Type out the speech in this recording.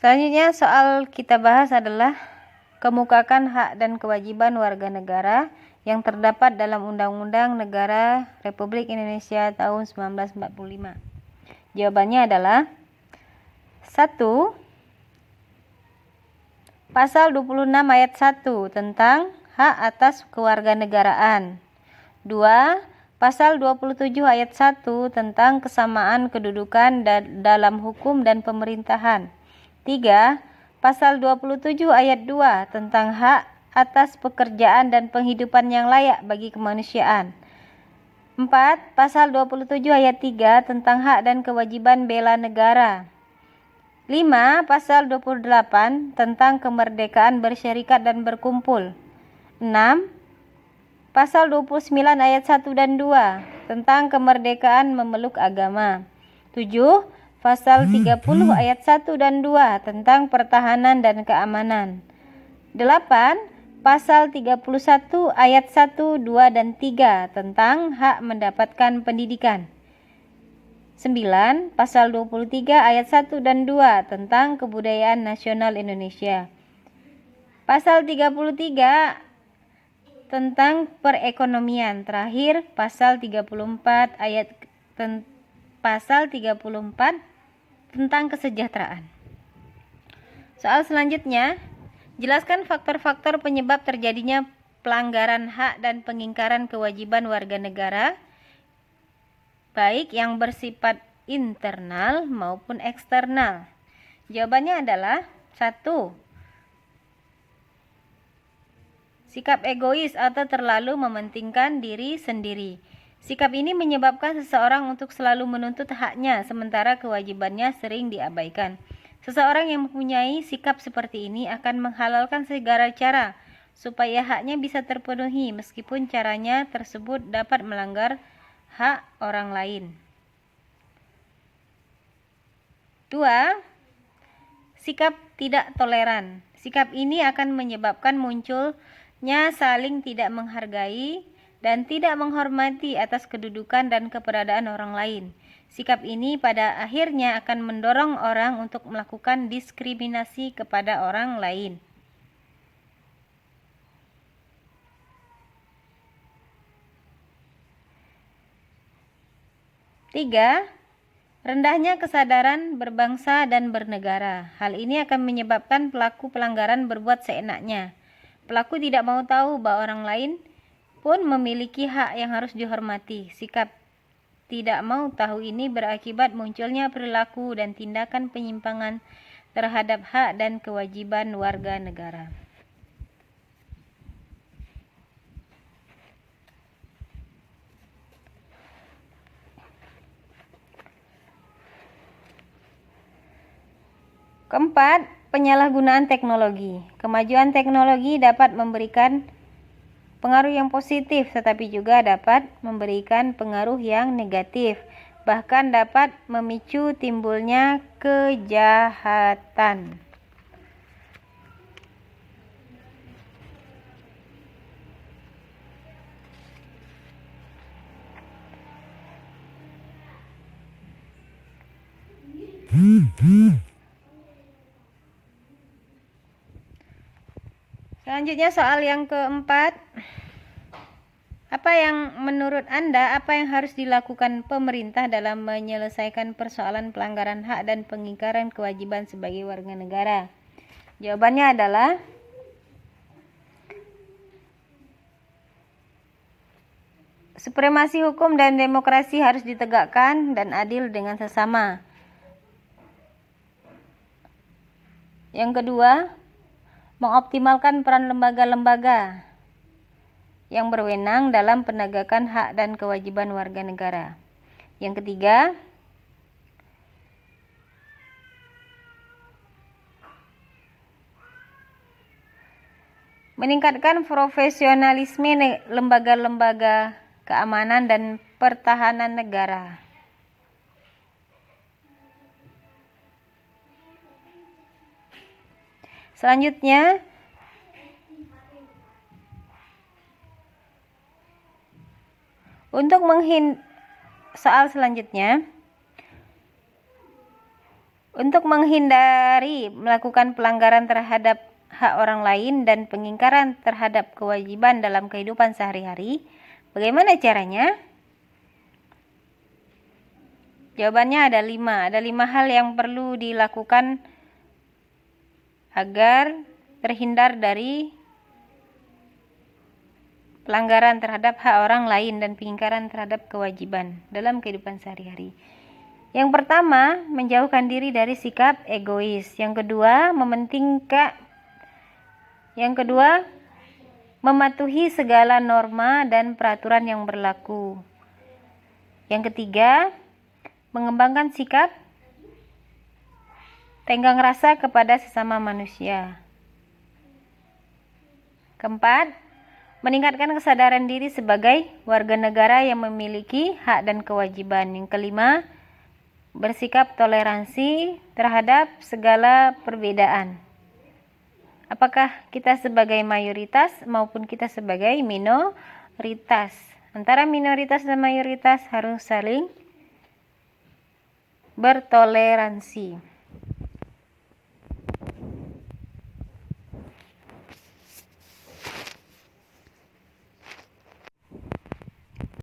Selanjutnya soal kita bahas adalah kemukakan hak dan kewajiban warga negara yang terdapat dalam Undang-Undang Negara Republik Indonesia tahun 1945. Jawabannya adalah 1. Pasal 26 ayat 1 tentang hak atas kewarganegaraan. 2. Pasal 27 ayat 1 tentang kesamaan kedudukan dalam hukum dan pemerintahan. 3. Pasal 27 ayat 2 tentang hak atas pekerjaan dan penghidupan yang layak bagi kemanusiaan. 4. Pasal 27 ayat 3 tentang hak dan kewajiban bela negara. 5. Pasal 28 tentang kemerdekaan bersyarikat dan berkumpul. 6. Pasal 29 ayat 1 dan 2 tentang kemerdekaan memeluk agama. 7. Pasal 30 ayat 1 dan 2 tentang pertahanan dan keamanan. 8. Pasal 31 ayat 1, 2, dan 3 tentang hak mendapatkan pendidikan. 9. Pasal 23 ayat 1 dan 2 tentang kebudayaan nasional Indonesia. Pasal 33 tentang perekonomian. Terakhir, pasal 34 tentang kesejahteraan. Soal selanjutnya, jelaskan faktor-faktor penyebab terjadinya pelanggaran hak dan pengingkaran kewajiban warga negara, baik yang bersifat internal maupun eksternal. Jawabannya adalah 1. Sikap egois atau terlalu mementingkan diri sendiri. Sikap ini menyebabkan seseorang untuk selalu menuntut haknya, sementara kewajibannya sering diabaikan. Seseorang yang mempunyai sikap seperti ini akan menghalalkan segala cara supaya haknya bisa terpenuhi, meskipun caranya tersebut dapat melanggar hak orang lain. 2. Sikap tidak toleran. Sikap ini akan menyebabkan munculnya saling tidak menghargai dan tidak menghormati atas kedudukan dan keberadaan orang lain. Sikap ini pada akhirnya akan mendorong orang untuk melakukan diskriminasi kepada orang lain. 3. Rendahnya kesadaran berbangsa dan bernegara. Hal ini akan menyebabkan pelaku pelanggaran berbuat seenaknya. Pelaku tidak mau tahu bahwa orang lain pun memiliki hak yang harus dihormati. Sikap tidak mau tahu ini berakibat munculnya perilaku dan tindakan penyimpangan terhadap hak dan kewajiban warga negara. Keempat, penyalahgunaan teknologi. Kemajuan teknologi dapat memberikan pengaruh yang positif, tetapi juga dapat memberikan pengaruh yang negatif, bahkan dapat memicu timbulnya kejahatan. Selanjutnya soal yang keempat. Apa yang menurut Anda harus dilakukan pemerintah dalam menyelesaikan persoalan pelanggaran hak dan pengingkaran kewajiban sebagai warga negara? Jawabannya adalah supremasi hukum dan demokrasi harus ditegakkan dan adil dengan sesama. Yang kedua, mengoptimalkan peran lembaga-lembaga yang berwenang dalam penegakan hak dan kewajiban warga negara. Yang ketiga, meningkatkan profesionalisme lembaga-lembaga keamanan dan pertahanan negara. Selanjutnya, Untuk menghindari melakukan pelanggaran terhadap hak orang lain dan pengingkaran terhadap kewajiban dalam kehidupan sehari-hari, bagaimana caranya? Jawabannya ada 5. Ada 5 hal yang perlu dilakukan agar terhindar dari pelanggaran terhadap hak orang lain dan pengingkaran terhadap kewajiban dalam kehidupan sehari-hari. Yang pertama, menjauhkan diri dari sikap egois. Yang kedua, mematuhi segala norma dan peraturan yang berlaku. Yang ketiga, mengembangkan sikap tenggang rasa kepada sesama manusia. Keempat, meningkatkan kesadaran diri sebagai warga negara yang memiliki hak dan kewajiban. Yang kelima, bersikap toleransi terhadap segala perbedaan. Apakah kita sebagai mayoritas maupun kita sebagai minoritas? Antara minoritas dan mayoritas harus saling bertoleransi.